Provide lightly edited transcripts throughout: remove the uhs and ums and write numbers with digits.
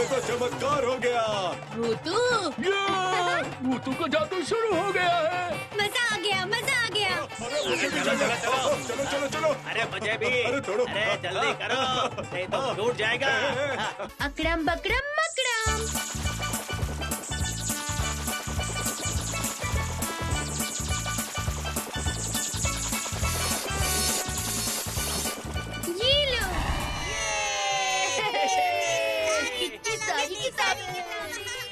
ये तो चमत्कार हो गया। भूतू भूतू का जादू शुरू हो गया है। मजा आ गया, मजा आ गया। अरे मुझे भी चाहिए। चलो चलो चलो। अरे मुझे भी। अरे छोड़ो। अरे जल्दी करो, नहीं तो टूट जाएगा। अकड़म बकड़म मकड़म। ये लो। कितनी सारी किताबें।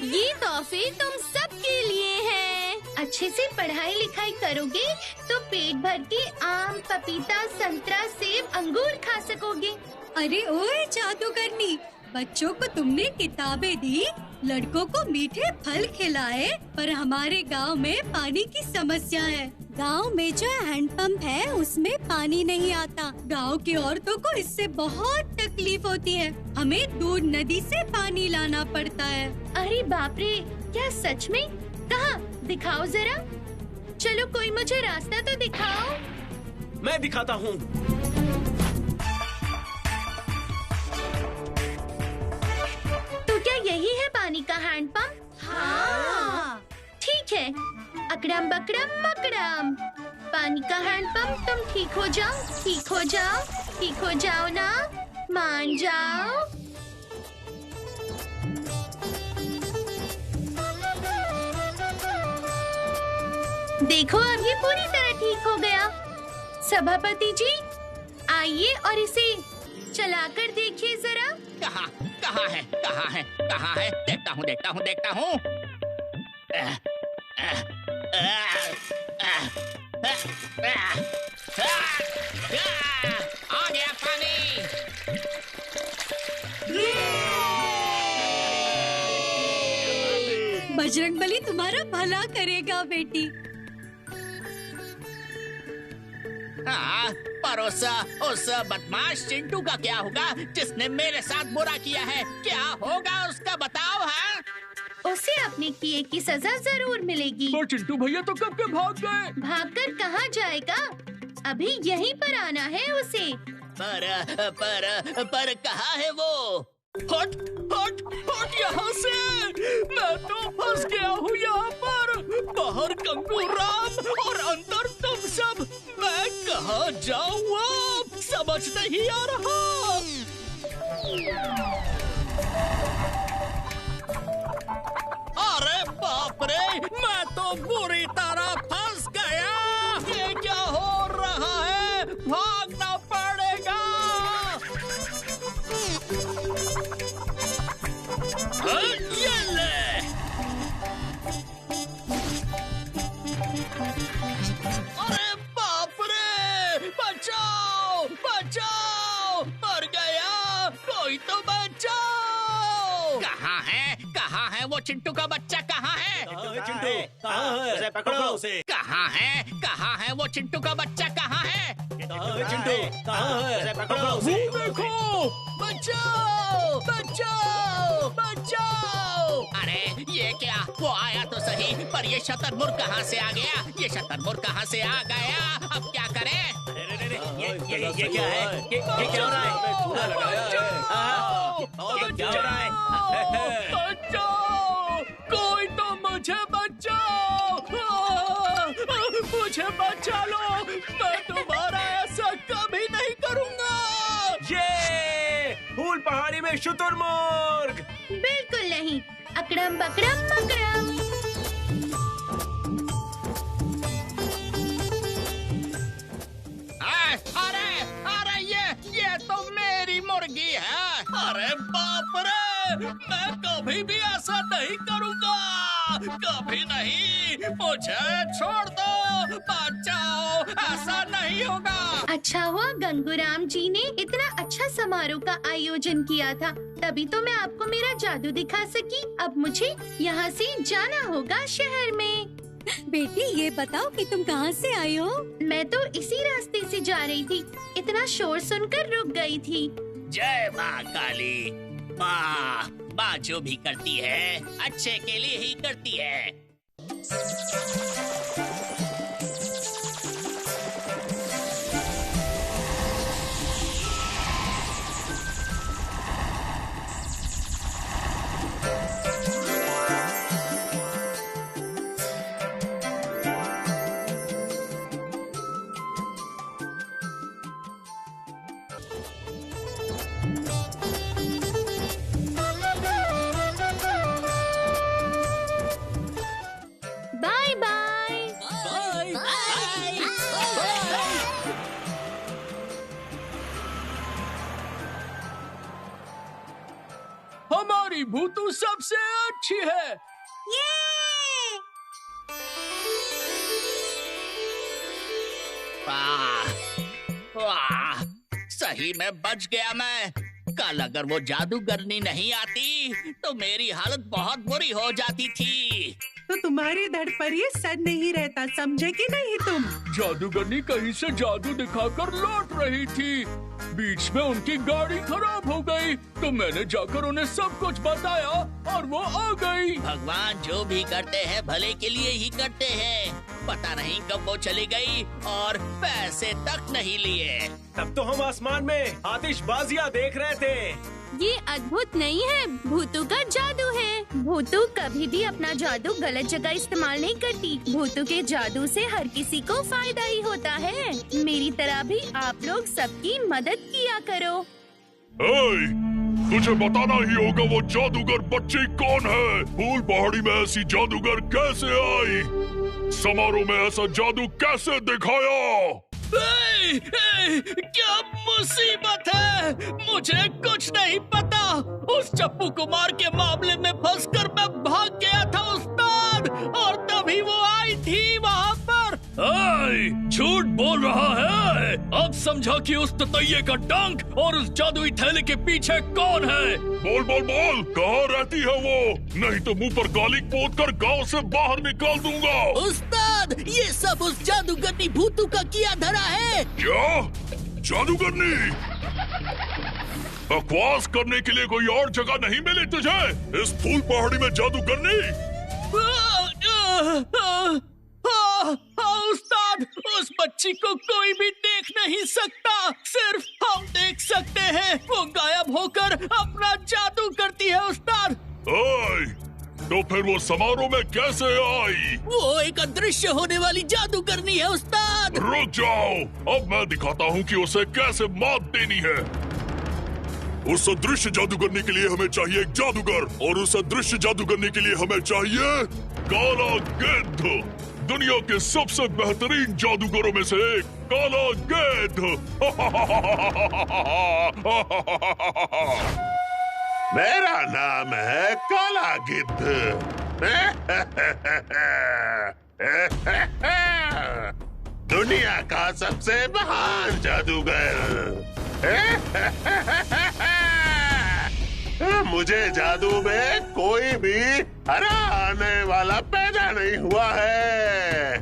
ये तोहफे तुम सबके लिए हैं। अच्छे से पढ़ाई लिखाई करोगे तो पेट भर के आम, पपीता, संतरा, सेब, अंगूर खा सकोगे। अरे ओए जादूगरनी, बच्चों को तुमने किताबें दी, लड़कों को मीठे फल खिलाए, पर हमारे गांव में पानी की समस्या है। गांव में जो हैंडपंप है उसमें पानी नहीं आता। गांव की औरतों को इससे बहुत तकलीफ होती है। हमें दूर नदी से पानी लाना पड़ता है। अरे बाप रे, क्या सच में? कहाँ? दिखाओ जरा। चलो कोई मुझे रास्ता तो दिखाओ। मैं दिखाता हूँ। तो क्या यही है पानी का हैंडपंप? हाँ। ठीक है, अकड़म बकड़म मकड़म। पानी का हैंडपंप, तुम ठीक हो जाओ, ठीक हो जाओ, ठीक हो जाओ ना, मान जाओ। देखो अब ये पूरी तरह ठीक हो गया। सभापति जी, आइए और इसे चलाकर देखिए जरा। कहाँ कहाँ है, कहाँ है, कहाँ है? देखता हूँ, देखता हूँ, देखता हूँ। आ गया पानी। बजरंगबली तुम्हारा भला करेगा बेटी। हाँ, पर उस बदमाश चिंटू का क्या होगा जिसने मेरे साथ बुरा किया है? क्या होगा उसका बताओ। हाँ, उसे अपने किए की सजा जरूर मिलेगी। पर चिंटू भैया तो कब के भाग गए। भागकर कहाँ जाएगा? अभी यहीं पर आना है उसे। पर कहाँ है वो? हट हट हट यहाँ से। मैं तो फंस गया हूँ यहाँ पर। बाहर कंकु राम और अंदर तुम सब। मैं कहाँ जाऊँ अब? समझ नहीं आ रहा। अरे बाप रे, मैं तो बुरी तरह फंस गया। ये क्या हो रहा है? भागना पड़ेगा। ये ले। अरे बाप रे, बचाओ बचाओ, मर गया। कोई तो बचाओ। कहाँ है वो चिंटू का बच्चा? कहाँ है? चिंटू कहाँ है? उसे पकड़ो उसे। कहाँ है वो चिंटू का बच्चा? कहाँ है? चिंटू कहाँ है? उसे पकड़ो उसे। देखो, बचाओ बचाओ बचाओ। अरे ये क्या? वो आया तो सही, पर ये शतरमुर्ग कहाँ से आ गया? ये शतरमुर्ग कहाँ से आ गया? अब क्या करें? ये क्या है? ये क्या हो रहा है? चूड़ा लगाया है। ये क्या हो रहा है? बचाओ, कोई तो मुझे बचाओ। मुझे बचा लो, मैं तुम्हारा ऐसा कभी नहीं करूँगा। ये फूल पहाड़ी में शुतुरमुर्ग। बिल्कुल नहीं, अकड़म बकड़म मकड़म। अरे अरे ये तो मेरी मुर्गी है। अरे बाप रे, मैं कभी भी ऐसा नहीं करूँगा, कभी नहीं। मुझे छोड़ दो, बचाओ, ऐसा नहीं होगा। अच्छा हुआ गंगूराम जी ने इतना अच्छा समारोह का आयोजन किया था, तभी तो मैं आपको मेरा जादू दिखा सकी। अब मुझे यहाँ से जाना होगा शहर में। बेटी ये बताओ कि तुम कहाँ से आई हो? मैं तो इसी रास्ते से जा रही थी, इतना शोर सुनकर रुक गई थी। जय माँ काली। माँ जो भी करती है अच्छे के लिए ही करती है। Bye bye. हमारी भूतू सबसे अच्छी है। वाह, सही में बच गया मैं। कल अगर वो जादूगरनी नहीं आती तो मेरी हालत बहुत बुरी हो जाती थी। तो तुम्हारी धड़ पर ये सर नहीं रहता, समझे कि नहीं तुम? जादूगरनी कहीं से जादू दिखाकर लौट रही थी। बीच में उनकी गाड़ी खराब हो गई तो मैंने जाकर उन्हें सब कुछ बताया और वो आ गई। भगवान जो भी करते हैं भले के लिए ही करते हैं। पता नहीं कब वो चली गई और पैसे तक नहीं लिए। तब तो हम आसमान में आतिशबाजियां देख रहे थे। ये अद्भुत नहीं है, भूतू का जादू है। भूतू कभी भी अपना जादू गलत जगह इस्तेमाल नहीं करती। भूतू के जादू से हर किसी को फायदा ही होता है। मेरी तरह भी आप लोग सबकी मदद किया करो। तुझे बताना ही होगा वो जादूगर बच्ची कौन है। फूल पहाड़ी में ऐसी जादूगर कैसे आई? समारोह में ऐसा जादू कैसे दिखाया? क्या मुसीबत है, मुझे कुछ नहीं पता। उस चप्पू कुमार के मामले में फंसकर मैं भाग गया था उस्ताद, और तभी वो आई थी वहाँ पर। झूठ बोल रहा है। अब समझा कि उस ततैये का डंक और उस जादुई थैले के पीछे कौन है। बोल बोल बोल, कहाँ रहती है वो? नहीं तो मुंह पर गाली पोत कर गाँव से बाहर निकाल दूंगा। उस्ताद, ये सब उस जादूगरनी भूतू का किया धरा है। क्या? जादूगरनी? बकवास करने के लिए कोई और जगह नहीं मिली तुझे? इस फूल पहाड़ी में जादूगरनी? उस्ताद, उस बच्ची को कोई भी देख नहीं सकता, सिर्फ हम देख सकते हैं। वो गायब होकर अपना जादू करती है उस्ताद। तो फिर वो समारोह में कैसे आई? वो एक अदृश्य होने वाली जादूगरनी है उस्ताद। रुक जाओ, अब मैं दिखाता हूँ कि उसे कैसे मात देनी है। उस अदृश्य जादूगरनी के लिए हमें चाहिए एक जादूगर, और उस अदृश्य जादूगरनी के लिए हमें चाहिए काला गिद्ध। दुनिया के सबसे बेहतरीन जादूगरों में से एक, काला गिद्ध। मेरा नाम है काला गिद्ध। दुनिया का सबसे महान जादूगर। मुझे जादू में कोई भी हराने वाला पैदा नहीं हुआ है।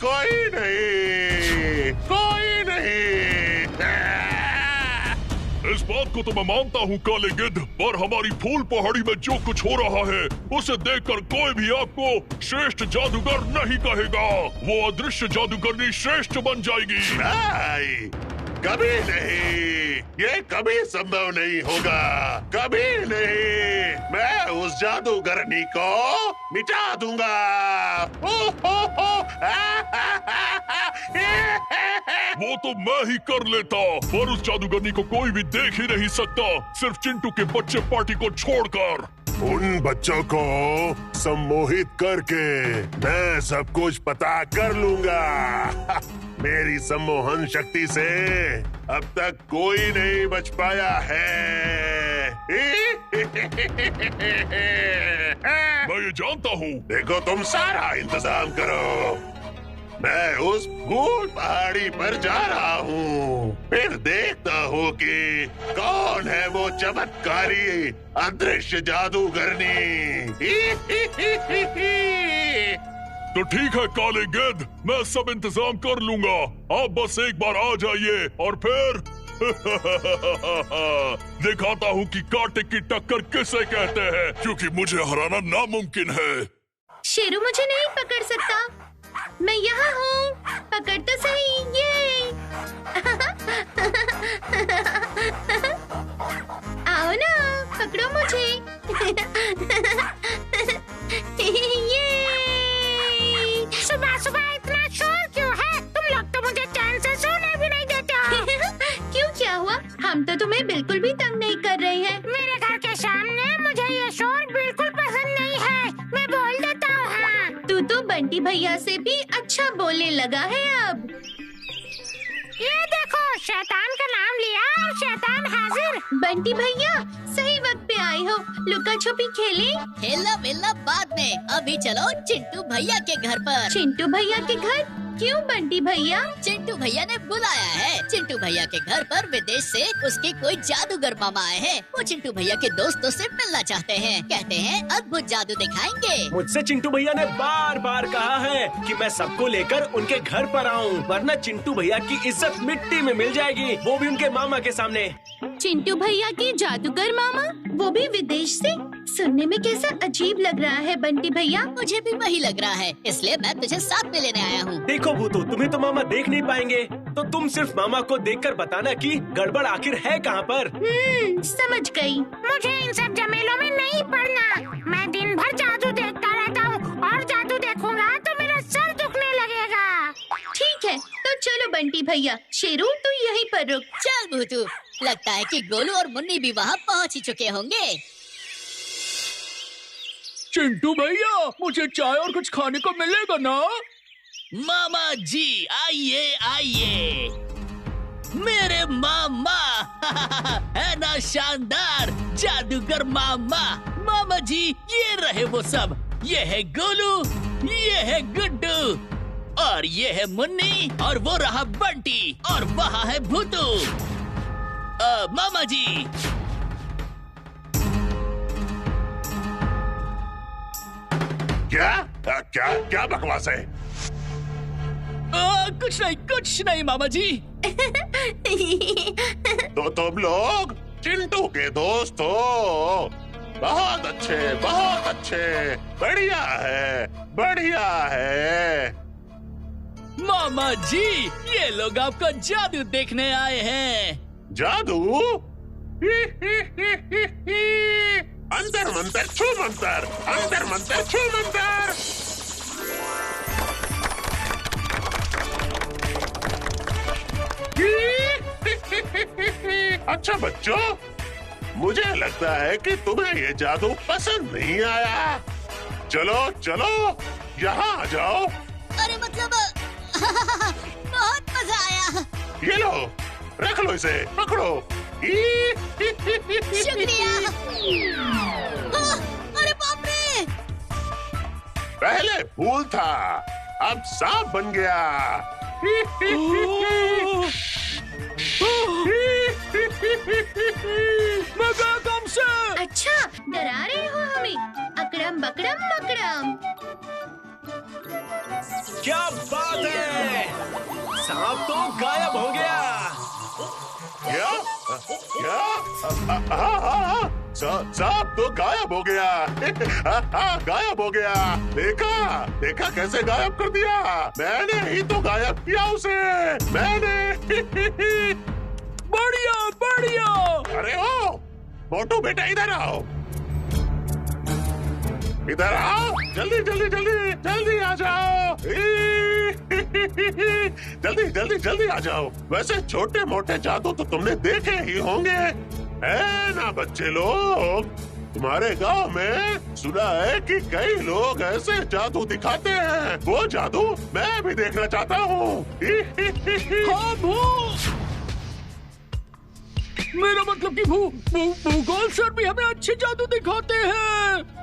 कोई नहीं, कोई नहीं। इस बात को तो मैं मानता हूँ काले गिद्ध, पर हमारी फूल पहाड़ी में जो कुछ हो रहा है उसे देखकर कोई भी आपको श्रेष्ठ जादूगर नहीं कहेगा। वो अदृश्य जादूगरनी श्रेष्ठ बन जाएगी। नहीं, कभी नहीं, ये कभी संभव नहीं होगा, कभी नहीं। मैं उस जादूगरनी को मिटा दूंगा। वो तो मैं ही कर लेता, पर उस जादूगरनी को कोई भी देख ही नहीं सकता, सिर्फ चिंटू के बच्चे पार्टी को छोड़कर। उन बच्चों को सम्मोहित करके मैं सब कुछ पता कर लूंगा। मेरी सम्मोहन शक्ति से अब तक कोई नहीं बच पाया है। मैं ये जानता हूँ। देखो, तुम सारा इंतजाम करो, मैं उस फूल पहाड़ी पर जा रहा हूँ, फिर देखता हूँ कि कौन है वो चमत्कारी अदृश्य जादूगरनी। तो ठीक है काले गिद्ध, मैं सब इंतजाम कर लूंगा। आप बस एक बार आ जाइए और फिर दिखाता हूँ कि कांटे की टक्कर किसे कहते हैं, क्योंकि मुझे हराना नामुमकिन है। शेरू मुझे नहीं पकड़ सकता, मैं यहाँ हूँ, पकड़ तो सही। ये पकड़ो मुझे। ये सुबह सुबह इतना शोर क्यों है? तुम लोग तो मुझे चैन से सोने भी नहीं देते हो। क्यों, क्या हुआ? हम तो तुम्हें बिल्कुल भी तंग नहीं कर रहे हैं। मेरे घर के सामने मुझे ये शोर बिल्कुल पसंद नहीं है। मैं बोल देता हूँ। हाँ। तू तो बंटी भैया से भी अच्छा बोलने लगा है अब। ये देखो, शैतान का नाम लिया और शैतान हाजिर। बंटी भैया सही वक्त पे आए हो। लुका छुपी खेले? खेलना मिलना बाद में, अभी चलो चिंटू भैया के घर पर। चिंटू भैया के घर? क्यों बंटी भैया? चिंटू भैया ने बुलाया है। चिंटू भैया के घर पर विदेश से उसके कोई जादूगर मामा आए हैं। वो चिंटू भैया के दोस्तों से मिलना चाहते हैं। कहते हैं अद्भुत जादू दिखाएंगे। मुझसे चिंटू भैया ने बार बार कहा है कि मैं सबको लेकर उनके घर पर आऊं, वरना चिंटू भैया की इज्जत मिट्टी में मिल जाएगी, वो भी उनके मामा के सामने। चिंटू भैया के जादूगर मामा, वो भी विदेश से? सुनने में कैसा अजीब लग रहा है बंटी भैया। मुझे भी वही लग रहा है, इसलिए मैं तुझे साथ में लेने आया हूँ। देखो भूतू, तुम्हें तो मामा देख नहीं पाएंगे, तो तुम सिर्फ मामा को देखकर बताना कि गड़बड़ आखिर है कहाँ पर। समझ गई। मुझे इन सब झमेलों में नहीं पड़ना। मैं दिन भर जादू देखता रहता हूँ और जादू देखूंगा तो मेरा सर दुखने लगेगा। ठीक है, तो चलो बंटी भैया। शेरू तू यहीं पर रुक। चल भूतू, लगता है कि गोलू और मुन्नी भी वहाँ पहुँच ही चुके होंगे। चिंटू भैया, मुझे चाय और कुछ खाने को मिलेगा ना? मामा जी आइए आइए, मेरे मामा। है ना शानदार जादूगर मामा। मामा जी ये रहे वो सब। ये है गोलू, ये है गुड्डू, और ये है मुन्नी, और वो रहा बंटी, और वहाँ है भूतू। मामा जी क्या बकवास है? कुछ नहीं मामा जी। तो तुम लोग चिंटू के दोस्त हो? बहुत अच्छे, बढ़िया है। मामा जी, ये लोग आपका जादू देखने आए हैं। जादू? अंतर मंतर छू मंतर, अंतर मंतर छू मंतर। अच्छा बच्चों, मुझे लगता है कि तुम्हें ये जादू पसंद नहीं आया। चलो यहाँ आ जाओ। अरे मतलब बहुत मजा आया। ये लो, रख लो इसे, पकड़ो। शुक्रिया। अरे बाप रे! पहले फूल था, अब सांप बन गया। मैं गया काम से। अच्छा, डरा रहे हो हमें? अकड़म बकड़म मकड़म। क्या बात है, सांप तो गायब हो गया। क्या? सांप तो गायब हो गया। गायब हो गया। देखा कैसे गायब कर दिया? मैंने ही तो गायब किया उसे। मैंने। बढ़िया। अरे ओ मोटू बेटा, इधर आओ। जल्दी आ जाओ। जल्दी आ जाओ। वैसे छोटे मोटे जादू तो तुमने देखे ही होंगे, है ना बच्चे लोग? तुम्हारे गांव में सुना है कि कई लोग ऐसे जादू दिखाते हैं। वो जादू मैं भी देखना चाहता हूँ। हाँ भू, मेरा मतलब कि भूगोल सर भी हमें अच्छे जादू दिखाते हैं।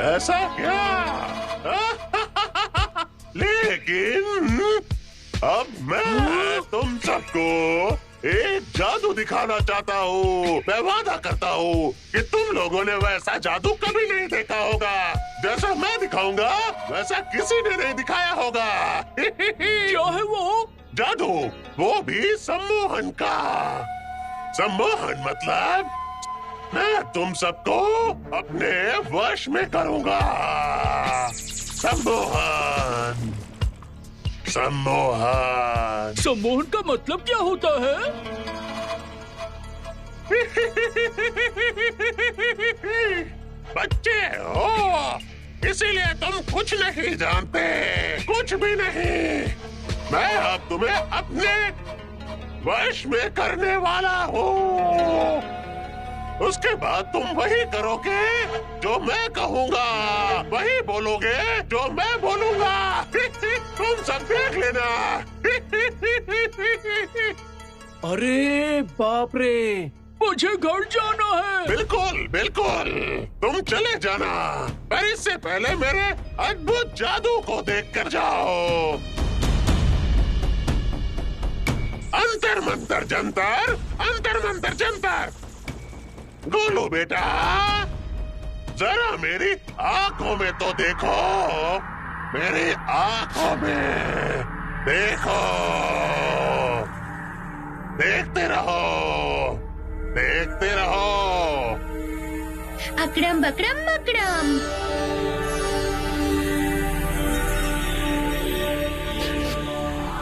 ऐसा क्या? लेकिन अब मैं तुम सबको एक जादू दिखाना चाहता हूँ। मैं वादा करता हूँ कि तुम लोगों ने वैसा जादू कभी नहीं देखा होगा। जैसा मैं दिखाऊंगा वैसा किसी ने नहीं दिखाया होगा। क्या है वो जादू? वो भी सम्मोहन का। सम्मोहन मतलब मैं तुम सबको अपने वश में करूंगा। सम्मोहन। सम्मोहन का मतलब क्या होता है? बच्चे हो, इसीलिए तुम कुछ नहीं जानते, कुछ भी नहीं। मैं अब तुम्हें अपने वश में करने वाला हूँ। उसके बाद तुम वही करोगे जो मैं कहूँगा, वही बोलोगे जो मैं बोलूँगा। तुम सब देख लेना। अरे बाप रे, मुझे घर जाना है। बिल्कुल बिल्कुल, तुम चले जाना, पर इससे पहले मेरे अद्भुत जादू को देख कर जाओ। अंतर मंतर जंतर, अंतर मंतर जंतर। गोलू बेटा, जरा मेरी आंखों में तो देखो, मेरी आंखों में देखो। देखते रहो, देखते रहो। अकड़म बकड़म मकड़म।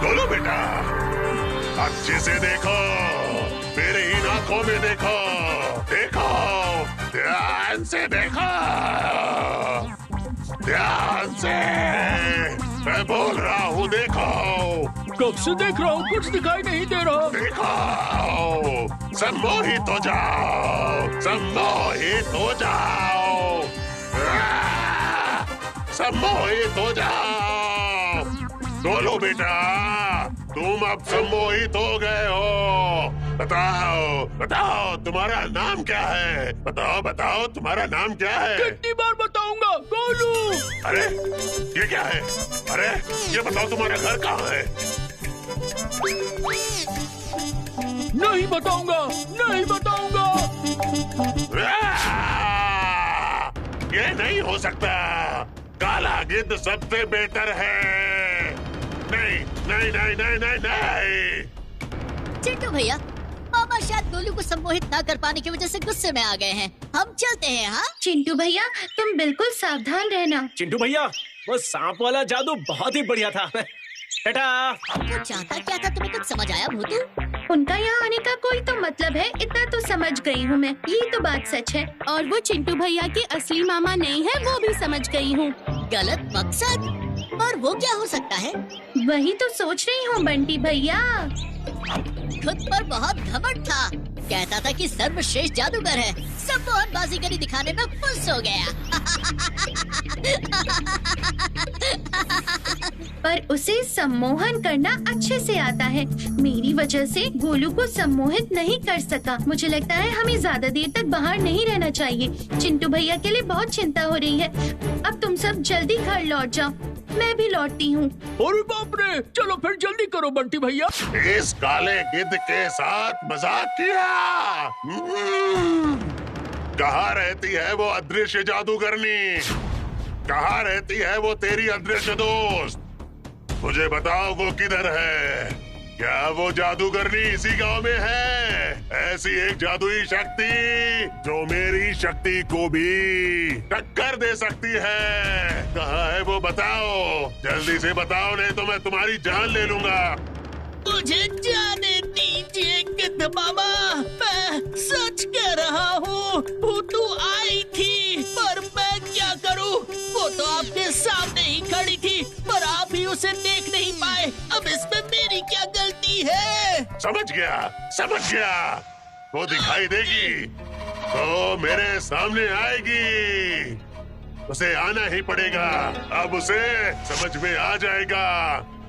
गोलू बेटा, अच्छे से देखो, मेरी इन आंखों में देखो, देखो, ध्यान से देखो, ध्यान से। मैं बोल रहा हूँ, देखो। कब से देख रहा हूँ, कुछ दिखाई नहीं दे रहा। देखो, सम्मोहित हो जाओ, सम्मोहित हो जाओ, सम्मोहित हो जाओ। बोलो बेटा, तुम अब सम्मोहित हो गए हो। बताओ, बताओ तुम्हारा नाम क्या है? बताओ, बताओ तुम्हारा नाम क्या है? कितनी बार बताऊंगा, गोलू। अरे ये क्या है? अरे ये बताओ तुम्हारा घर कहाँ है? नहीं बताऊंगा, नहीं बताऊंगा। ये नहीं हो सकता। काला गिद्ध सबसे बेहतर है। नहीं नहीं नहीं नहीं नहीं नहीं। चिंटू भैया, मामा शायद गोलू को सम्मोहित ना कर पाने की वजह से गुस्से में आ गए हैं। हम चलते हैं। हाँ चिंटू भैया, तुम बिल्कुल सावधान रहना। चिंटू भैया, वो सांप वाला जादू बहुत ही बढ़िया था। बेटा, वो चाहता क्या था, तुम्हें कुछ समझ आया भूतू? उनका यहाँ आने का कोई तो मतलब है, इतना तो समझ गई हूँ मैं। ये तो बात सच है। और वो चिंटू भैया के असली मामा नहीं है, वो भी समझ गई हूँ। गलत मकसद? और वो क्या हो सकता है? वही तो सोच रही हूँ बंटी भैया। खुद पर बहुत घमंड था, कहता था कि सर्वश्रेष्ठ जादूगर है। सम्मोहन बाजीगरी दिखाने में खुश हो गया। पर उसे सम्मोहन करना अच्छे से आता है। मेरी वजह से गोलू को सम्मोहित नहीं कर सका। मुझे लगता है हमें ज्यादा देर तक बाहर नहीं रहना चाहिए। चिंटू भैया के लिए बहुत चिंता हो रही है। अब तुम सब जल्दी घर लौट जाओ, मैं भी लौटती हूँ। अरे बाप रे, चलो फिर जल्दी करो बंटी भैया। इस काले गिद्ध के साथ मजाक किया। कहाँ रहती है वो अदृश्य जादूगरनी? कहाँ रहती है वो तेरी अदृश्य दोस्त? मुझे बताओ वो किधर है? क्या वो जादूगरनी इसी गांव में है? ऐसी एक जादुई शक्ति जो मेरी शक्ति को भी टक्कर दे सकती है। कहाँ है वो? बताओ, जल्दी से बताओ, नहीं तो मैं तुम्हारी जान ले लूंगा। मुझे जाने दीजिए गिद्ध मामा, मैं सच कह रहा हूँ। भूतू आई थी, पर मैं क्या करूँ? वो तो आपके सामने ही खड़ी थी, पर आप ही उसे देख नहीं पाए। अब इसमें मेरी क्या गलती है? समझ गया, समझ गया। वो दिखाई देगी तो मेरे सामने आएगी। उसे आना ही पड़ेगा। अब उसे समझ में आ जाएगा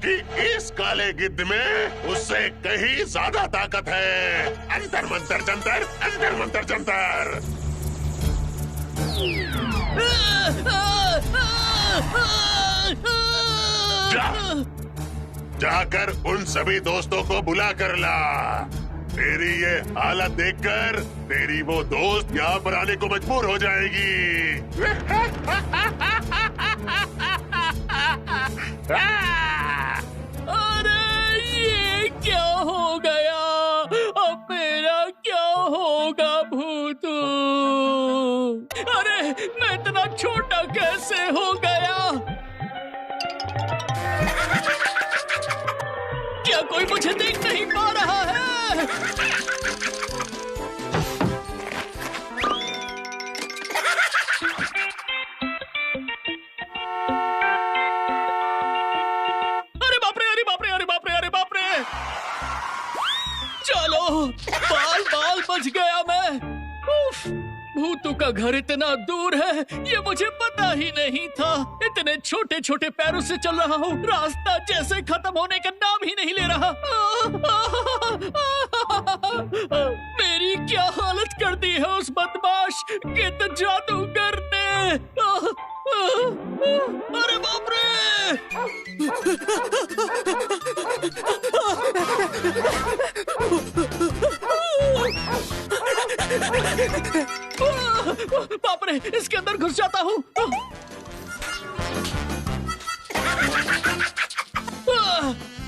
कि इस काले गिद्ध में उससे कहीं ज्यादा ताकत है। अंतर मंतर जंतर, अंतर मंतर जंतर। जाकर उन सभी दोस्तों को बुला कर ला। तेरी ये हालत देखकर तेरी वो दोस्त यहाँ पर आने को मजबूर हो जाएगी। अरे ये क्या हो गया? अब मेरा क्या होगा भूतू? अरे मैं इतना छोटा कैसे हो गया? क्या कोई मुझे देख नहीं पा रहा है? गया मैं। उफ, भूतू का घर इतना दूर है, ये मुझे पता ही नहीं था। इतने छोटे छोटे पैरों से चल रहा हूँ, रास्ता जैसे खत्म होने का नाम ही नहीं ले रहा। मेरी क्या हालत कर दी है उस बदमाश गिद्ध जादूगर ने। अरे बाप रे! बाप रे, इसके अंदर घुस जाता हूँ।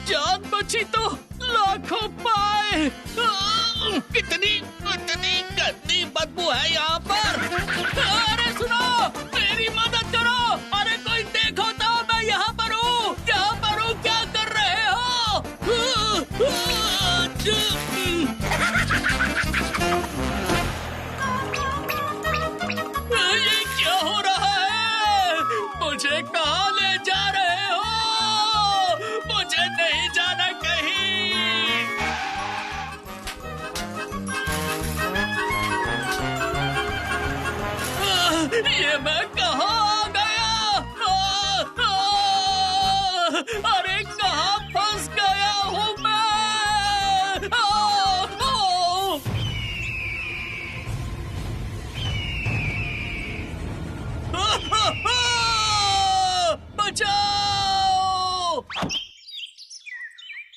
जान बची तो लाखों पाए। कितनी गंदी बदबू है यहाँ पर। अरे सुनो, मेरी मदद करो। अरे कोई देखो तो, मैं यहाँ पर हूँ, क्या कर रहे हो? ये क्या हो रहा है? मुझे कहाँ ले जा रहे हो? मुझे नहीं जाना कहीं। ये मैं कहाँ आ गया? अरे कहाँ फंस गया हूँ मैं? बचाओ!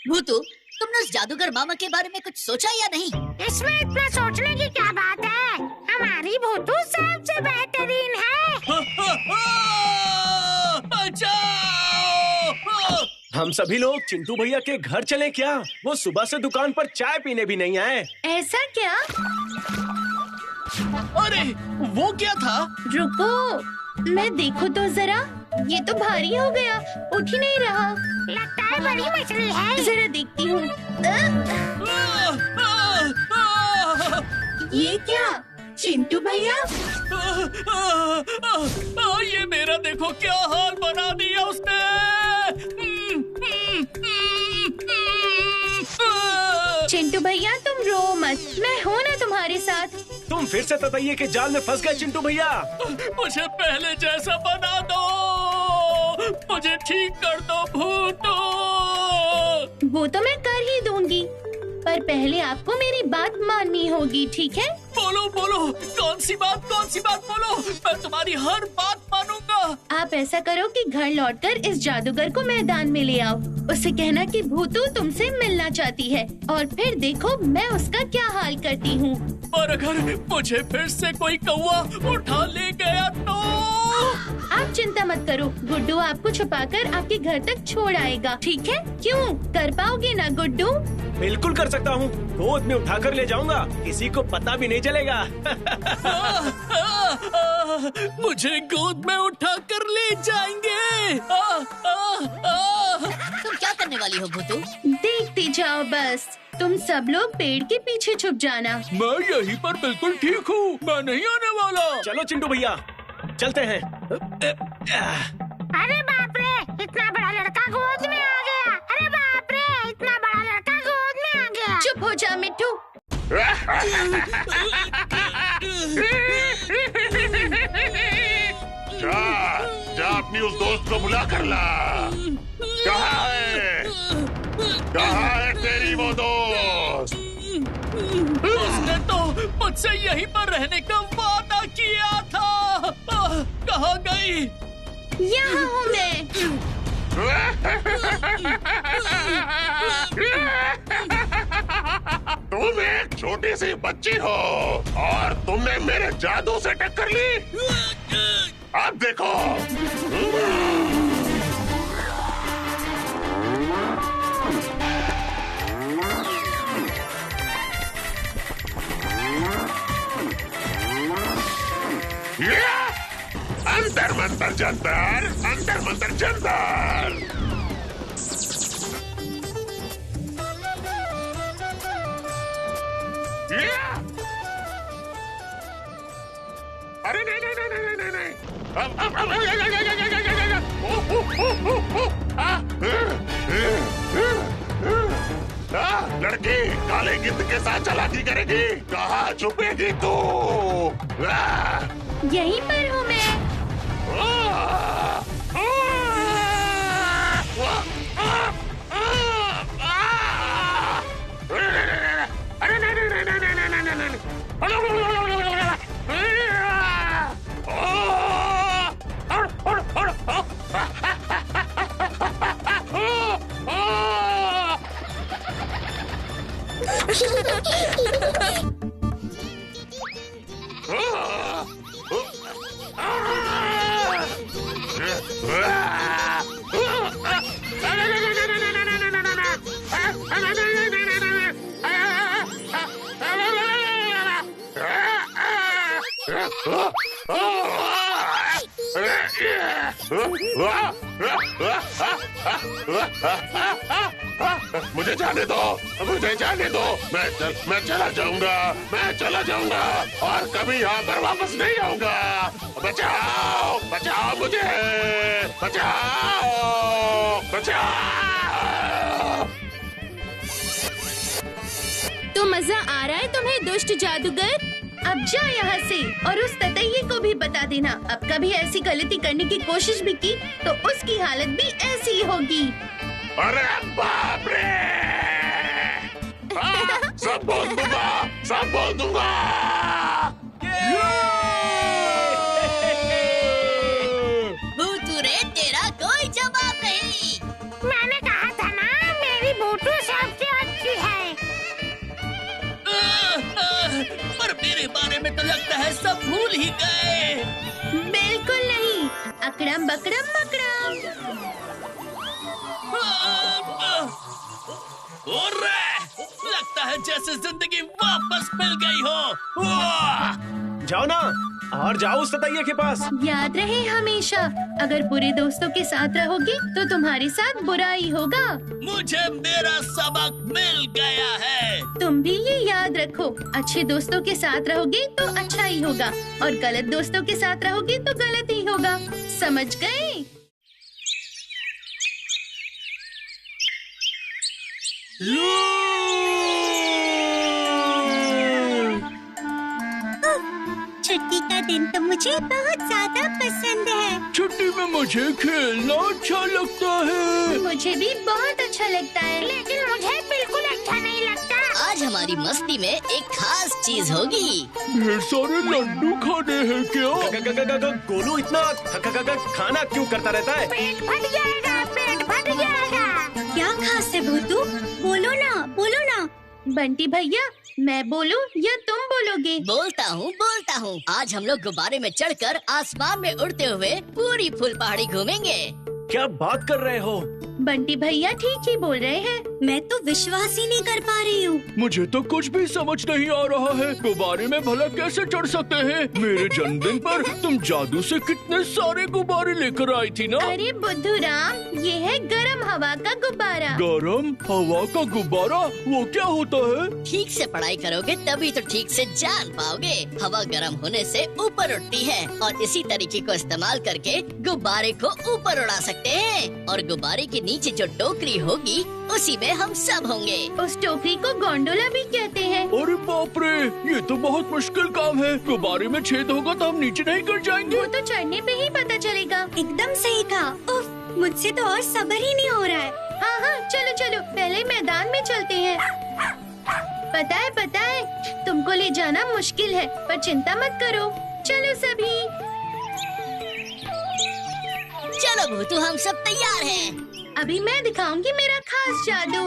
भूतू, तुमने उस जादूगर मामा के बारे में कुछ सोचा या नहीं? इसमें इतना सोचने की क्या बात है? हमारी भूतू सबसे बेहतरीन है। बचाओ! हम सभी लोग चिंटू भैया के घर चलें क्या? वो सुबह से दुकान पर चाय पीने भी नहीं आए। ऐसा क्या? अरे वो क्या था? रुको, मैं देखूं तो जरा। ये तो भारी हो गया, उठ ही नहीं रहा। लगता है बड़ी मछली है। जरा देखती हूँ। ये क्या? चिंटू भैया? ये मेरा देखो क्या हाल बना दिया उसने। चिंटू भैया तुम रो मत, मैं हूँ ना तुम्हारे साथ। तुम फिर से ततैये के जाल में फंस गए चिंटू भैया। मुझे पहले जैसा बना दो, मुझे ठीक कर दो भूतो। वो तो मैं कर ही दूंगी, पर पहले आपको मेरी बात माननी होगी, ठीक है? बोलो बोलो, कौन सी बात बोलो, मैं तुम्हारी हर बात मानूंगा। आप ऐसा करो कि घर लौटकर इस जादूगर को मैदान में ले आओ। उससे कहना कि भूतू तुमसे मिलना चाहती है, और फिर देखो मैं उसका क्या हाल करती हूँ। और अगर मुझे फिर से कोई कौवा उठा ले गया तो? आप चिंता मत करो, गुड्डू आपको छुपाकर आपके घर तक छोड़ आएगा, ठीक है? क्यों, कर पाओगे ना गुड्डू? बिल्कुल कर सकता हूँ, गोद में उठाकर ले जाऊंगा, किसी को पता भी नहीं चलेगा। मुझे गोद में उठाकर ले जाएंगे। तुम क्या करने वाली हो भूतू? देखती जाओ बस, तुम सब लोग पेड़ के पीछे छुप जाना। मैं यहीं पर बिल्कुल ठीक हूँ, मैं नहीं आने वाला। चलो चिंटू भैया, चलते हैं। अरे बाप रे, इतना बड़ा लड़का गोद में आ गया। अरे बाप रे, इतना बड़ा लड़का गोद में आ गया। चुप हो जा मिट्टू। जा अपनी उस दोस्त को बुला कर ला। कहाँ है तेरी वो दोस्त? उसने तो मुझसे यहीं पर रहने का वादा किया था। कहाँ गई? यहाँ हूँ मैं। तुम एक छोटी सी बच्ची हो और तुमने मेरे जादू से टक्कर ली। अब देखो। अंतर मंतर जंतर, अंतर मंतर जंतर। अरे नहीं नहीं नहीं नहीं नहीं नहीं, लड़की काले गिद्ध के साथ चालाकी करेगी? कहाँ छुपेगी तू? यहीं पर हूँ मैं। मुझे जाने दो, मुझे जाने दो। मैं चला जाऊंगा, मैं चला जाऊंगा और कभी यहाँ पर वापस नहीं आऊंगा। बचाओ, बचाओ मुझे, बचाओ, बचाओ। तो मजा आ रहा है तुम्हें दुष्ट जादूगर? अब जा यहाँ से और उस ततैये को भी बता देना, अब कभी ऐसी गलती करने की कोशिश भी की तो उसकी हालत भी ऐसी ही होगी। अरे बाप रे! सब बोल दूंगा, सब बोल दूंगा। भूतू रे, तेरा कोई जवाब नहीं। मैंने कहा था ना, मेरी भूतू सबसे अच्छी है। पर मेरे बारे में तो लगता है सब भूल ही गए। बिल्कुल नहीं, अकड़म बकड़म मकड़म। और लगता है जैसे जिंदगी वापस मिल गई हो। जाओ ना, और जाओ उस ततैये के पास। याद रहे हमेशा, अगर बुरे दोस्तों के साथ रहोगे तो तुम्हारे साथ बुरा ही होगा। मुझे मेरा सबक मिल गया है। तुम भी ये याद रखो, अच्छे दोस्तों के साथ रहोगे तो अच्छा ही होगा और गलत दोस्तों के साथ रहोगे तो गलत ही होगा। समझ गए? छुट्टी का दिन तो मुझे बहुत ज्यादा पसंद है। छुट्टी में मुझे खेलना अच्छा लगता है। मुझे भी बहुत अच्छा लगता है, लेकिन मुझे बिल्कुल अच्छा नहीं लगता। आज हमारी मस्ती में एक खास चीज होगी। ढेर सारे लड्डू खाने हैं क्या? गोलू इतना खाना क्यों करता रहता है? पेट फट जाएगा, पेट फट जाएगा। क्या खास है भूतू? बोलो ना, बोलो ना। बंटी भैया, मैं बोलूं या तुम बोलोगे? बोलता हूँ। आज हम लोग गुब्बारे में चढ़कर आसमान में उड़ते हुए पूरी फूल पहाड़ी घूमेंगे। क्या बात कर रहे हो? बंटी भैया ठीक ही बोल रहे हैं। मैं तो विश्वास ही नहीं कर पा रही हूँ। मुझे तो कुछ भी समझ नहीं आ रहा है। गुब्बारे में भला कैसे चढ़ सकते हैं? मेरे जन्मदिन पर तुम जादू से कितने सारे गुब्बारे लेकर आई थी ना? अरे बुद्धू राम, ये है गरम हवा का गुब्बारा। गरम हवा का गुब्बारा? वो क्या होता है? ठीक से पढ़ाई करोगे तभी तो ठीक से जान पाओगे। हवा गर्म होने से ऊपर उठती है और इसी तरीके को इस्तेमाल करके गुब्बारे को ऊपर उड़ा सकते हैं। और गुब्बारे के नीचे जो टोकरी होगी उसी में हम सब होंगे। उस टोकरी को गोंडोला भी कहते हैं। अरे बाप रे, ये तो बहुत मुश्किल काम है। गुब्बारे में छेद होगा तो हम नीचे नहीं गिर जाएंगे? वो तो चढ़ने पे ही पता चलेगा। एकदम सही कहा। उफ, मुझसे तो और सब्र ही नहीं हो रहा है। हाँ, चलो चलो, पहले मैदान में चलते हैं। पता है, तुमको ले जाना मुश्किल है, पर चिंता मत करो। चलो सभी। चलो भूतू, हम सब तैयार हैं। अभी मैं दिखाऊंगी मेरा खास जादू।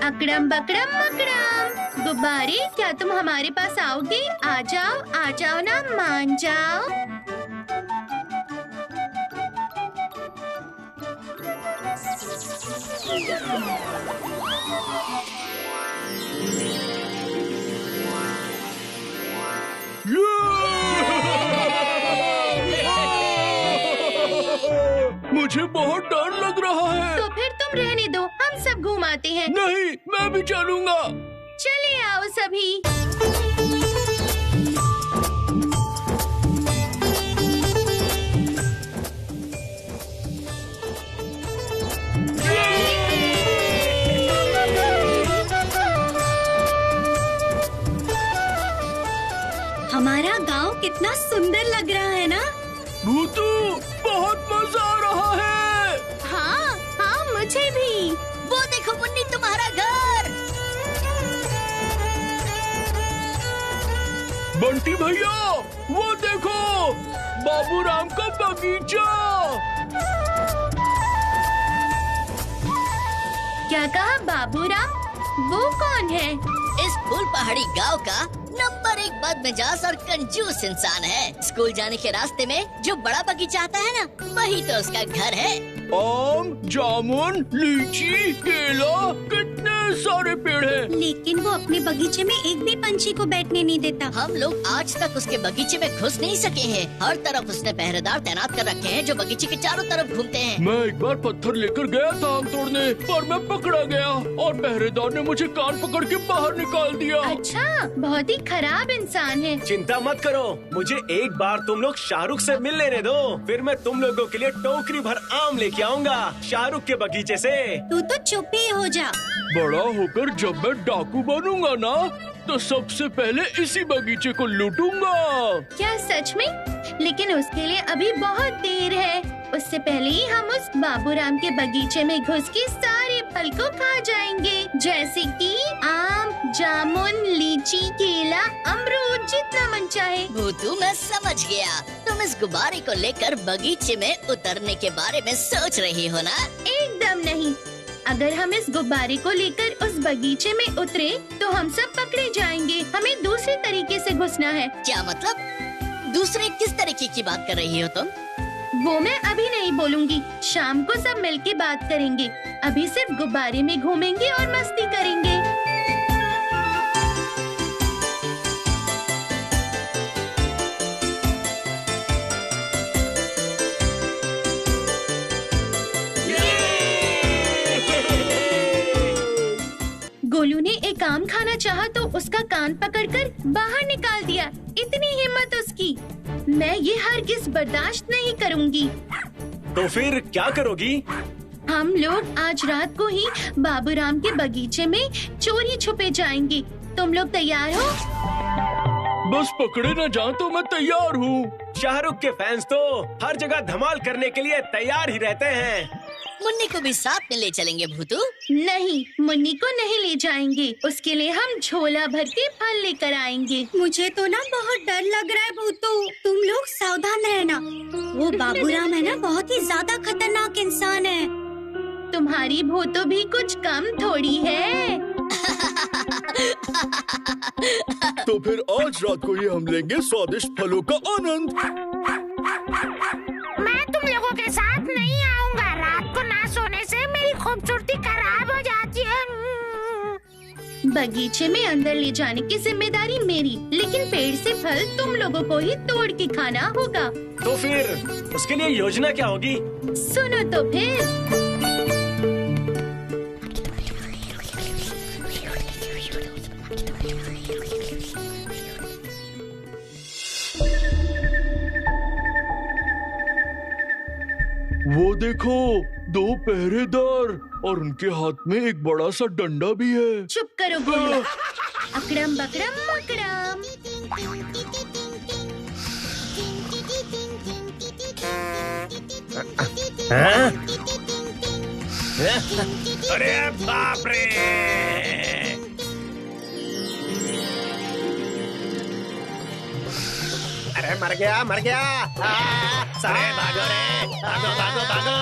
अकड़म बकड़म मकड़म। गुब्बारे, क्या तुम हमारे पास आओगे? आ जाओ ना, मान जाओ। मुझे बहुत डर लग रहा है। तो फिर तुम रहने दो, हम सब घुमाते हैं। नहीं, मैं भी चलूंगा। चले आओ सभी। हमारा गांव कितना सुंदर लग रहा है ना? भूतू, बहुत मजा आ रहा है। हाँ हाँ, मुझे भी। वो देखो मुन्नी, तुम्हारा घर। बंटी भैया, वो देखो बाबूराम का बगीचा। क्या कहा बाबूराम? वो कौन है? इस फूल पहाड़ी गांव का नंबर 1 बदमिजाज और कंजूस इंसान है। स्कूल जाने के रास्ते में जो बड़ा बगीचा आता है ना, वही तो उसका घर है। आम, जामुन, लीची, केला, कितने सारे पेड़ हैं। लेकिन वो अपने बगीचे में एक भी पंछी को बैठने नहीं देता। हम लोग आज तक उसके बगीचे में घुस नहीं सके हैं। हर तरफ उसने पहरेदार तैनात कर रखे हैं जो बगीचे के चारों तरफ घूमते हैं। मैं एक बार पत्थर लेकर गया था आम तोड़ने, पर मैं पकड़ा गया और पहरेदार ने मुझे कान पकड़ के बाहर निकाल दिया। अच्छा, बहुत ही खराब इंसान है। चिंता मत करो, मुझे एक बार तुम लोग शाहरुख से मिल लेने दो, फिर मैं तुम लोगों के लिए टोकरी भर आम लेके आऊंगा शाहरुख के बगीचे से। तू तो चुप ही हो जा। बड़ा होकर जब मैं डाकू बनूंगा ना, तो सबसे पहले इसी बगीचे को लूटूंगा। क्या सच में? लेकिन उसके लिए अभी बहुत देर है। उससे पहले ही हम उस बाबूराम के बगीचे में घुस के सारे फल को खा जाएंगे, जैसे कि आम, जामुन, लीची, केला, अमरूद, जितना मन चाहे। भूतू, मैं समझ गया। तुम इस गुब्बारे को लेकर बगीचे में उतरने के बारे में सोच रही हो ना? एकदम नहीं। अगर हम इस गुब्बारे को लेकर उस बगीचे में उतरे तो हम सब पकड़े जाएंगे। हमें दूसरे तरीके से घुसना है। क्या मतलब? दूसरे किस तरीके की बात कर रही हो तुम? वो मैं अभी नहीं बोलूंगी, शाम को सब मिलके बात करेंगे। अभी सिर्फ गुब्बारे में घूमेंगे और मस्ती करेंगे। गोलू ने एक आम खाना चाहा तो उसका कान पकड़कर बाहर निकाल दिया। इतनी हिम्मत उसकी। मैं ये हरगिज बर्दाश्त नहीं करूंगी। तो फिर क्या करोगी? हम लोग आज रात को ही बाबूराम के बगीचे में चोरी छुपे जाएंगे। तुम लोग तैयार हो? बस पकड़े न जाऊं तो मैं तैयार हूँ। शाहरुख के फैंस तो हर जगह धमाल करने के लिए तैयार ही रहते हैं। मुन्नी को भी साथ में ले चलेंगे भूतू? नहीं, मुन्नी को नहीं ले जाएंगे। उसके लिए हम झोला भर के फल लेकर आएंगे। मुझे तो ना बहुत डर लग रहा है भूतू। तुम लोग सावधान रहना। वो बाबूराम है ना, बहुत ही ज्यादा खतरनाक इंसान है। तुम्हारी भूतो भी कुछ कम थोड़ी है। तो फिर आज रात को ही हम लेंगे स्वादिष्ट फलों का आनंद। मैं तुम लोगों के साथ नहीं आऊंगा। रात को ना सोने से मेरी खूबसूरती खराब हो जाती है। बगीचे में अंदर ले जाने की जिम्मेदारी मेरी, लेकिन पेड़ से फल तुम लोगों को ही तोड़ के खाना होगा। तो फिर उसके लिए योजना क्या होगी? सुनो तो फिर। वो देखो, 2 पहरेदार और उनके हाथ में एक बड़ा सा डंडा भी है। चुप करो गोलू। अकड़म बकड़म मकड़म। अरे बाप रे! अरे मर गया, मर गया। अरे भागो रे, भागो भागो भागो।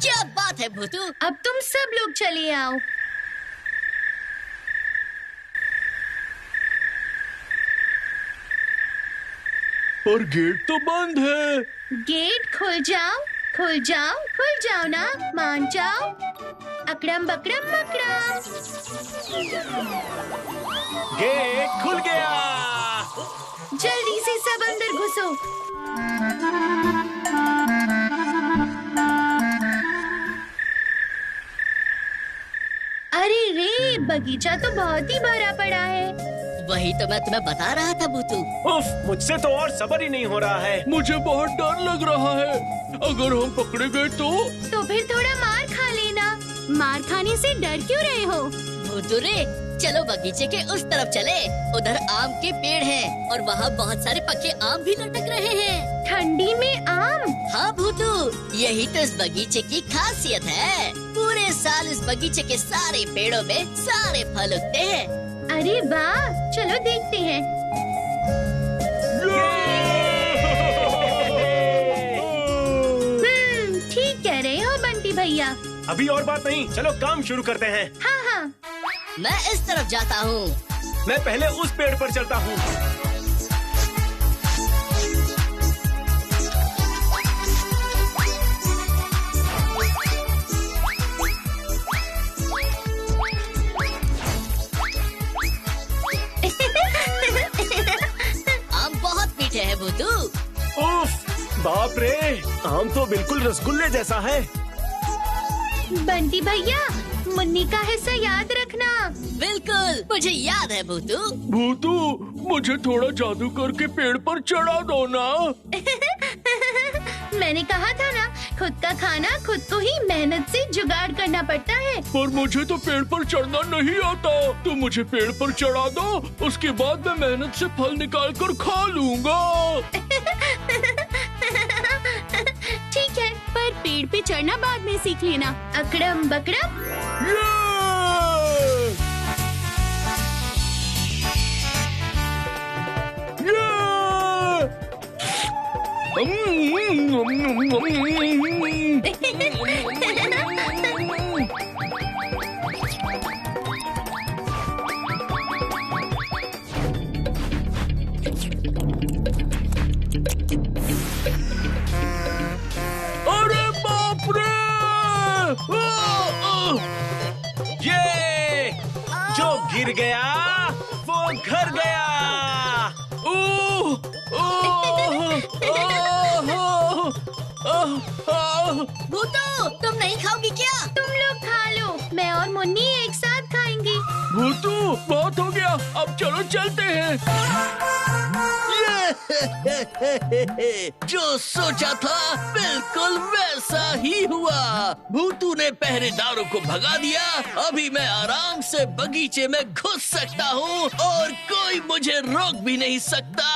क्या बात है भूतू? अब तुम सब लोग चले आओ। पर गेट तो बंद है। गेट खुल जाओ, खुल जाओ, खुल जाओ ना, मान जाओ। अकड़म बकड़म मकड़म। गेट खुल गया। जल्दी से सब अंदर घुसो। अरे रे, बगीचा तो बहुत ही भरा पड़ा है। वही तो मैं तुम्हें बता रहा था भूतू। उफ, मुझसे तो और सब्र ही नहीं हो रहा है। मुझे बहुत डर लग रहा है। अगर हम पकड़े गए तो फिर थोड़ा मार खा लेना। मार खाने से डर क्यों रहे हो? भूतू रे, चलो बगीचे के उस तरफ चले। उधर आम के पेड़ हैं और वहाँ बहुत सारे पके आम भी लटक रहे हैं। ठंडी में आम? हाँ भूतू, यही तो इस बगीचे की खासियत है। पूरे साल इस बगीचे के सारे पेड़ों में सारे फल उगते हैं। अरे वाह, चलो देखते हैं। ठीक कह रहे हो बंटी भैया। अभी और बात नहीं, चलो काम शुरू करते हैं। हाँ हाँ। मैं इस तरफ जाता हूँ। मैं पहले उस पेड़ पर चलता हूँ। आम बहुत मीठे हैं भूतू। उफ, बाप रे, आम तो बिल्कुल रसगुल्ले जैसा है। बंटी भैया, मुन्नी का हिस्सा याद रखना। बिल्कुल, मुझे याद है भूतू। भूतू, मुझे थोड़ा जादू करके पेड़ पर चढ़ा दो ना। मैंने कहा था ना, खुद का खाना खुद को ही मेहनत से जुगाड़ करना पड़ता है। पर मुझे तो पेड़ पर चढ़ना नहीं आता। तो मुझे पेड़ पर चढ़ा दो, उसके बाद मैं मेहनत से फल निकाल कर खा लूँगा। ठीक है, पर पेड़ पे चढ़ना बाद में सीख लेना। अकड़म बकड़म। अरे बाप रे! ये जो गिर गया वो घर गया। भूतू, तुम नहीं खाओगी क्या? तुम लोग खा लो, मैं और मुन्नी एक साथ खाएंगी। भूतू, बहुत हो गया, अब चलो चलते हैं। जो सोचा था बिल्कुल वैसा ही हुआ। भूतू ने पहरेदारों को भगा दिया। अभी मैं आराम से बगीचे में घुस सकता हूँ और कोई मुझे रोक भी नहीं सकता।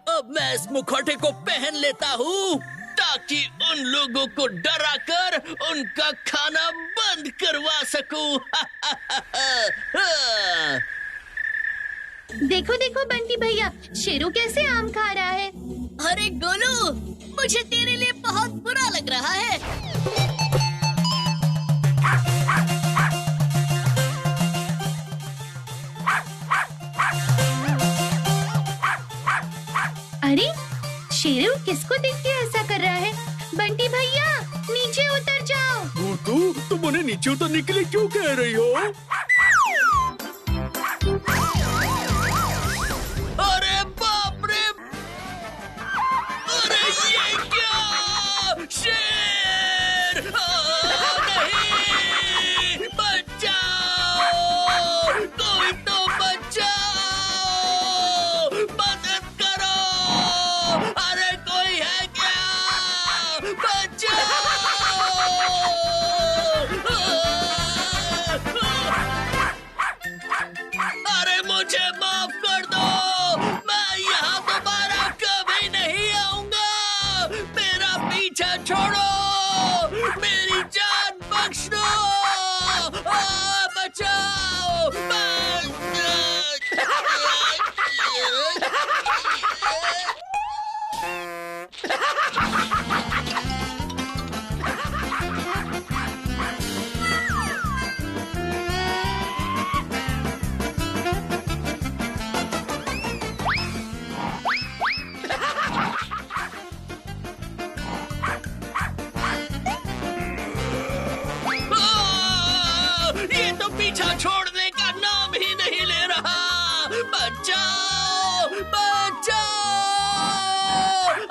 अब मैं इस मुखौटे को पहन लेता हूँ ताकि उन लोगों को डराकर उनका खाना बंद करवा सकूं। देखो देखो बंटी भैया, शेरू कैसे आम खा रहा है। अरे गोलू, मुझे तेरे लिए बहुत बुरा लग रहा है। अरे शेरू किसको देख के ऐसा कर रहा है? बंटी भैया, नीचे उतर जाओ। भूतू, तुम उन्हें नीचे उतरने के लिए क्यों कह रही हो? अरे बाप रे! अरे ये क्या? शेर! नहीं! बचाओ! कोई तो बचाओ! मदद करो! अरे कोई है क्या? बचाओ! अरे मुझे माफ कर दो, मैं यहाँ दोबारा कभी नहीं आऊंगा। मेरा पीछा छोड़ो, मेरी जान बख्श दो। बचाओ! ये तो पीछा छोड़ने का नाम ही नहीं ले रहा। बचाओ! बचाओ!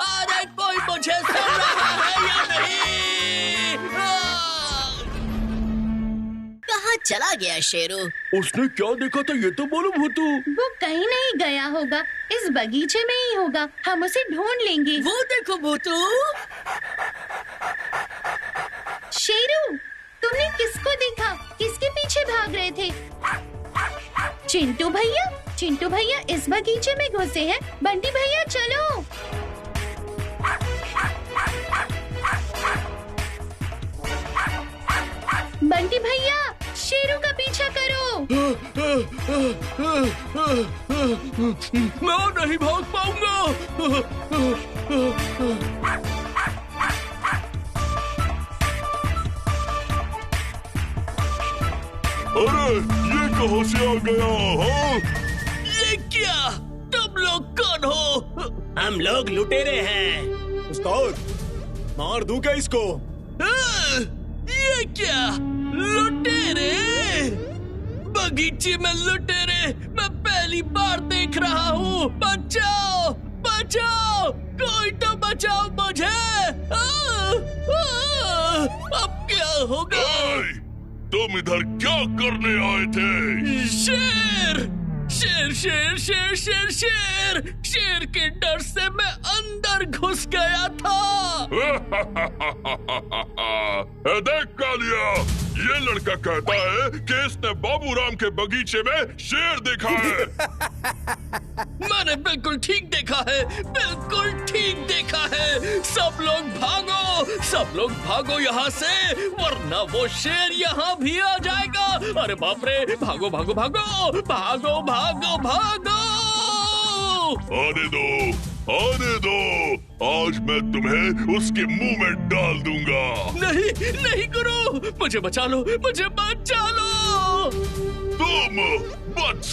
अरे कोई मुझे सुन रहा है या नहीं? कहाँ चला गया शेरू? उसने क्या देखा था ये तो बोलो भूतू। वो कहीं नहीं गया होगा, इस बगीचे में ही होगा। हम उसे ढूंढ लेंगे। वो देखो भूतू। शेरू, तुमने किसको देखा? किसके पीछे भाग रहे थे? चिंटू भैया इस बगीचे में घुसे हैं। बंटी भैया चलो। बंटी भैया शेरू का पीछा करो। मैं नहीं भाग पाऊंगा। अरे ये कहाँ से आ गया? हाँ? ये क्या? तुम लोग कौन हो? हम लोग लुटेरे हैं। उस्ताद, मार दूं क्या इसको? ये क्या? लुटेरे? बगीचे में लुटेरे मैं पहली बार देख रहा हूँ। बचाओ बचाओ, कोई तो बचाओ मुझे। अब क्या होगा? तुम इधर क्या करने आए थे? शेर शेर शेर शेर शेर शेर शेर के डर से मैं अंदर घुस गया था। देख कालिया, ये लड़का कहता है कि इसने बाबूराम के बगीचे में शेर देखा है। मैंने बिल्कुल ठीक देखा है, बिल्कुल ठीक देखा है। सब लोग भागो यहाँ से, वरना वो शेर यहाँ भी आ जाएगा। अरे बाप रे, भागो भागो भागो भागो भागो भागो। आने दो, आज मैं तुम्हें उसके मुंह में डाल दूंगा। नहीं नहीं गुरु, मुझे बचा लो, मुझे बचा लो। तुम बच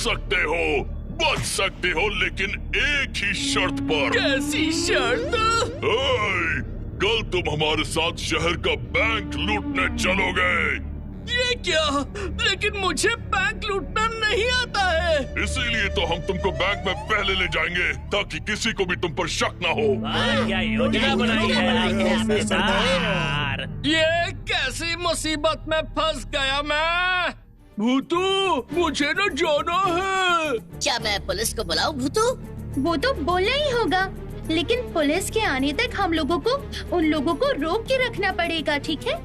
सकते हो लेकिन एक ही शर्त पर। कैसी शर्त? कल तुम हमारे साथ शहर का बैंक लूटने चलोगे। ये क्या? लेकिन मुझे बैंक लूटना नहीं आता है। इसीलिए तो हम तुमको बैंक में पहले ले जाएंगे ताकि किसी को भी तुम पर शक ना हो। क्या योजना बनाई है सरदार? ये कैसी मुसीबत में फंस गया मैं? भूतू, मुझे न जाना है। क्या मैं पुलिस को बुलाऊं भूतू? वो तो बोलना ही होगा, लेकिन पुलिस के आने तक हम लोगों को उन लोगों को रोक के रखना पड़ेगा, ठीक है?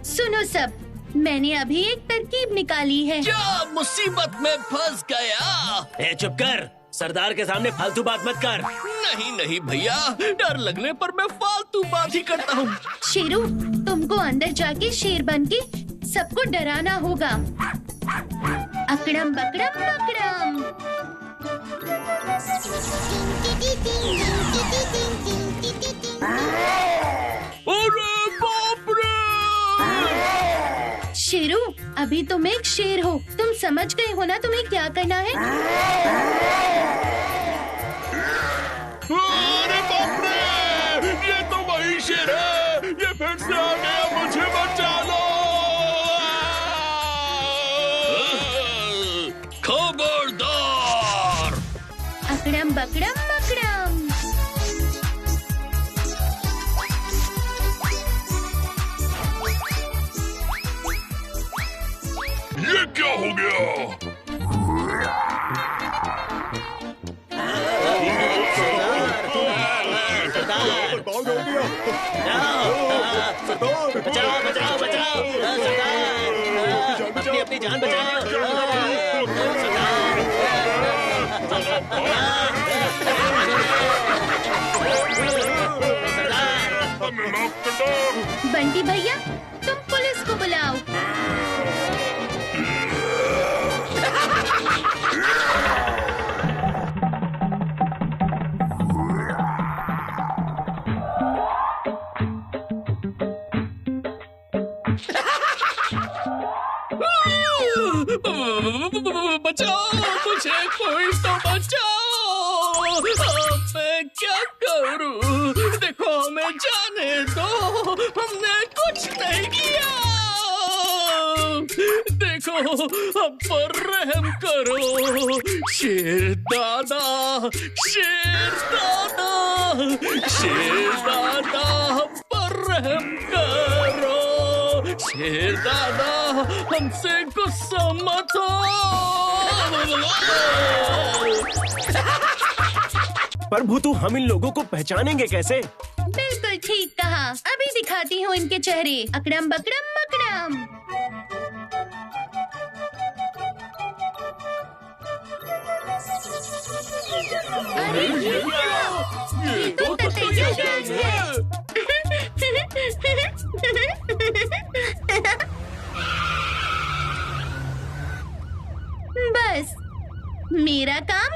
सुनो सब, मैंने अभी एक तरकीब निकाली है। क्या मुसीबत में फंस गया? चुप कर, सरदार के सामने फालतू बात मत कर। नहीं भैया, डर लगने पर मैं फालतू बात ही करता हूँ। शेरू, तुमको अंदर जाके शेर बन के सबको डराना होगा। अकड़म बकड़म बकड़म। अरे बाप रे! शेरू, अभी तुम एक शेर हो, तुम समझ गए हो ना तुम्हें क्या करना है? अरे बाप रे! ये तो वही शेर है, ये फिर से आ गया, मुझे बचा लो। खबरदार! अकड़म बकड़म बकड़म। ये क्या हो गया? बचाओ बचाओ बचाओ सरदार, अपनी जान बचाओ बंटी भैया, तुम पुलिस को बुलाओ। बचाओ मुझे, कोई तो बचाओ। अब मैं क्या करूं? देखो हमें जाने दो, हमने कुछ नहीं किया। देखो हम पर रहम करो। शेर दादा, शेर दादा, शेर दादा हम पर रहम करो। शेर दादा हमसे गुस्सा मत हो। पर भूतू, हम इन लोगों को पहचानेंगे कैसे? बिल्कुल ठीक कहा, अभी दिखाती हूँ इनके चेहरे। अकड़म बकड़म बकड़म। अरे ये क्या? ये तो ततैया गैस है। बस मेरा काम